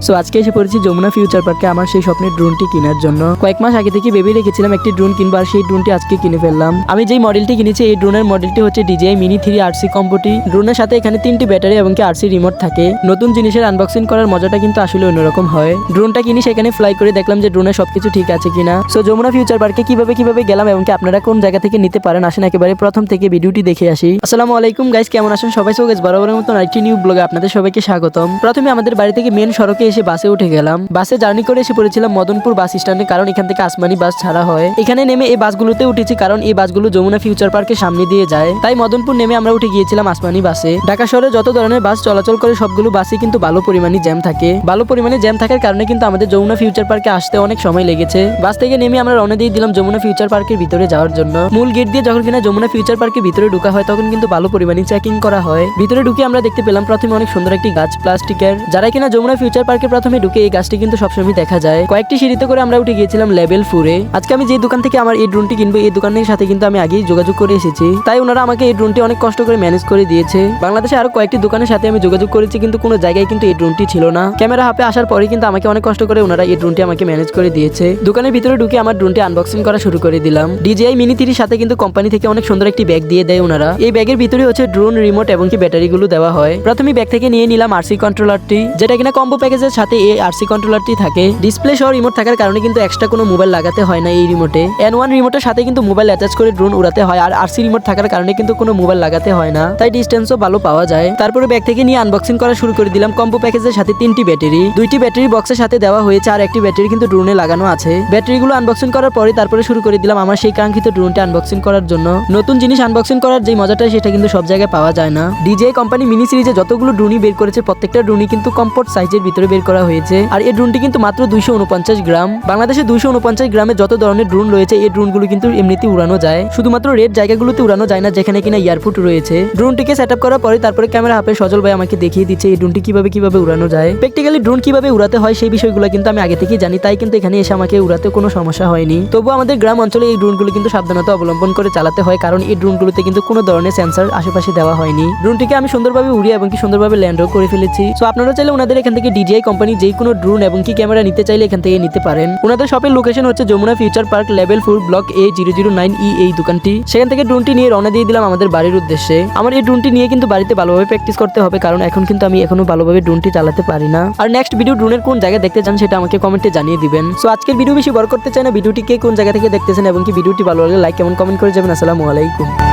So আজকে এসে পড়েছি যমুনা ফিউচার পার্কে আমার সেই স্বপ্নের ড্রোনটি কেনার জন্য। কয়েক মাস আগে থেকে ভেবে রেখেছিলাম একটি ড্রোন কিনবো, আর সেই ড্রোনটি আজকে কিনে ফেললাম। আমি যেই মডেলটি কিনেছি এই ড্রোনের মডেলটি হচ্ছে DJI Mini 3 RC কম্বোটি। ড্রোনের সাথে এখানে 3টি ব্যাটারি এবং কি RC রিমোট থাকে। নতুন জিনিসের আনবক্সিং করার মজাটা কিন্তু আসলে অন্যরকম হয়। ড্রোনটা কিনি সেখানে ফ্লাই করে দেখলাম যে ড্রোনের সবকিছু ঠিক আছে কিনা। সো যমুনা ফিউচার পার্কে কিভাবে গেলাম এবং কি আপনারা কোন জায়গা থেকে নিতে পারেন আসেন একেবারে প্রথম থেকে ভিডিওটি দেখে আসি। আসসালামু আলাইকুম গাইস, কেমন আছেন সবাই? সো গাইস বরাবরের মতো আরেকটি নিউ ব্লগে আপনাদের সবাইকে স্বাগতম। প্রথমে আমাদের বাড়ি থেকে মেন সড়কে এসে বাসে উঠে গেলাম। বাসে জার্নি করে এসে পড়েছিলাম মদনপুর বাস স্ট্যান্ডে, কারণ এখান থেকে আসমানি বাস ছাড়া হয়। এখানে নেমে এই বাসগুলোতে উঠেছি কারণ এই বাসগুলো যমুনা ফিউচার পার্কের সামনে দিয়ে যায়। তাই মদনপুর নেমে আমরা উঠে গিয়েছিলাম আসমানি বাসে। ঢাকা শহরে যত ধরনের বাস চলাচল করে সবগুলো বাসে কিন্তু ভালো পরিমাণে জ্যাম থাকে। ভালো পরিমাণে জ্যাম থাকার কারণে কিন্তু আমাদের যমুনা ফিউচার পার্কে আসতে অনেক সময় লেগেছে। বাস থেকে নেমে আমরা রওনা দিয়ে দিলাম যমুনা ফিউচার পার্কের ভিতরে যাওয়ার জন্য। মূল গেট দিয়ে যখন কিনা যমুনা ফিউচার পার্কের ভিতরে ঢোকা হয় তখন কিন্তু ভালো পরিমাণে চেকিং করা হয়। ভিতরে ঢুকে আমরা দেখতে পেলাম প্রথমে অনেক সুন্দর একটি গাছ প্লাস্টিকের। যারা কিনা যমুনা ফিউচার পার্কে প্রথমে ঢুকে এই গাছটি কিন্তু সবসময় দেখা যায়। কয়েকটি সিঁড়িতে করে আমরা উঠে গিয়েছিলাম লেভেল 4-এ। আজকে আমি যে দোকান থেকে আমার এই ড্রোনটি কিনবো এই দোকানের সাথে কিন্তু আমি আগেই যোগাযোগ করে এসেছি, তাই ওনারা আমাকে এই ড্রোনটি অনেক কষ্ট করে ম্যানেজ করে দিয়েছে। বাংলাদেশে আরো কয়েকটি দোকানের সাথে আমি যোগাযোগ করেছি কিন্তু কোনো জায়গায় কিন্তু এই ড্রোনটি ছিল না। ক্যামেরা হাতে আসার পরে কিন্তু আমাকে অনেক কষ্ট করে ওনারা এই ড্রোনটি আমাকে ম্যানেজ করে দিয়েছে। দোকানের ভিতরে ঢুকে আমার ড্রোনটি আনবক্সিং করা শুরু করে দিলাম। DJI Mini 3 সাথে কিন্তু কোম্পানি থেকে অনেক সুন্দর একটি ব্যাগ দিয়ে দেয় ওনারা। এই ব্যাগের ভিতরে হচ্ছে ড্রোন রিমোট এবং কি ব্যাটারিগুলো দেওয়া হয়। প্রথমে ব্যাগ থেকে নিয়ে নিলাম RC কন্ট্রোলারটি, যেটা কিনা কম্বো প্যাকেজের সাথে এই RC কন্ট্রোলারটি থাকে। ডিসপ্লে সহ রিমোট থাকার কারণে কিন্তু এক্সট্রা কোনো মোবাইল লাগাতে হয় না এই রিমোটে। N1 রিমোটের সাথে কিন্তু মোবাইল অ্যাটাচ করে ড্রোন উড়াতে হয়, আর RC রিমোট থাকার কারণে কিন্তু কোনো মোবাইল লাগাতে হয় না, তাই ডিস্টেন্সও ভালো পাওয়া যায়। তারপরে ব্যাগ থেকে নিয়ে আনবক্সিং করা শুরু করে দিলাম। কম্বো প্যাকেজের সাথে 3টি ব্যাটারি, 2টি ব্যাটারি বক্সের সাথে দেওয়া হয়েছে আর একটি ব্যাটারি কিন্তু ড্রোনে লাগানো আছে। ব্যাটারিগুলো আনবক্সিং করার পরে তারপরে শুরু করে দিলাম আমার সেই কাঙ্ক্ষিত ড্রোনটি আনবক্সিং করার জন্য। নতুন জিনিস আনবক্সিং করার যে মজাটা সেটা কিন্তু সব জায়গায় পাওয়া যায় না। DJI কোম্পানি মিনি সিরিজে যতগুলো ড্রোনই বের করেছে প্রত্যেকটা ড্রোনই কিন্তু কম্পোর্ট সাইজের ভিতরে বের করা হয়েছে, আর এই ড্রোনটি কিন্তু মাত্র 249 গ্রাম। বাংলাদেশে 249 গ্রামে যত ধরনের ড্রোন রয়েছে এই ড্রোনগুলো কিন্তু এমনিতে উড়ানো যায়, শুধুমাত্র রেড জায়গাগুলোতে উড়ানো যায় না যেখানে কিনা এয়ারপোর্ট রয়েছে। ড্রোনটিকে সেটআপ করার পরে তারপরে ক্যামেরা হাতে সজল ভাই আমাকে দেখিয়ে দিচ্ছে এই ড্রোনটি কিভাবে উড়ানো যায়। প্র্যাকটিক্যালি ড্রোন কিভাবে উড়াতে হয় সেই বিষয়গুলো কিন্তু আমি আগে থেকেই জানি, তাই কিন্তু এখানে এসে আমাকে উড়াতে কোনো সমস্যা হয়নি। তবুও আমাদের গ্রাম অঞ্চলে এই ড্রোনগুলো কিন্তু সাবধানতা অবলম্বন করে চালাতে হয়, কারণ এই ড্রোনগুলোতে কিন্তু কোনো ধরনের সেন্সর আশেপাশে দেওয়া হয়নি। ড্রোনটিকে আমি সুন্দরভাবে উড়িয়ে এবং কি সুন্দরভাবে ল্যান্ডও করে ফেলেছি। সো আপনারা চাইলে ওনাদের এখান থেকে DJI কোম্পানি যে কোনো ড্রোন এবং কি ক্যামেরা নিতে চাইলে এখান থেকে নিতে পারেন। ওনাদের শপের লোকেশন হচ্ছে Jamuna future park level 4 block A009E এই দোকানটি। সেখান থেকে ড্রোনটি নিয়ে রওনা দিয়ে দিলাম আমাদের বাড়ির উদ্দেশ্যে। আমার এই ড্রোনটি নিয়ে কিন্তু বাড়িতে ভালোভাবে প্র্যাকটিস করতে হবে, কারণ এখন কিন্তু আমি এখনো ভালোভাবে ড্রোনটি চালাতে পারি না। আর নেক্সট ভিডিও ড্রোনের কোন জায়গায় দেখতে চান সেটা আমাকে কমেন্টে জানিয়ে দিবেন। সো আজকের ভিডিও বেশি বড় করতে চাই না, ভিডিওটি কে কোন জায়গা থেকে দেখতেছেন এবং কি ভিডিওটি ভালো লাগলে লাইক এবং কমেন্ট করে যাবেন। আসসালামু আলাইকুম।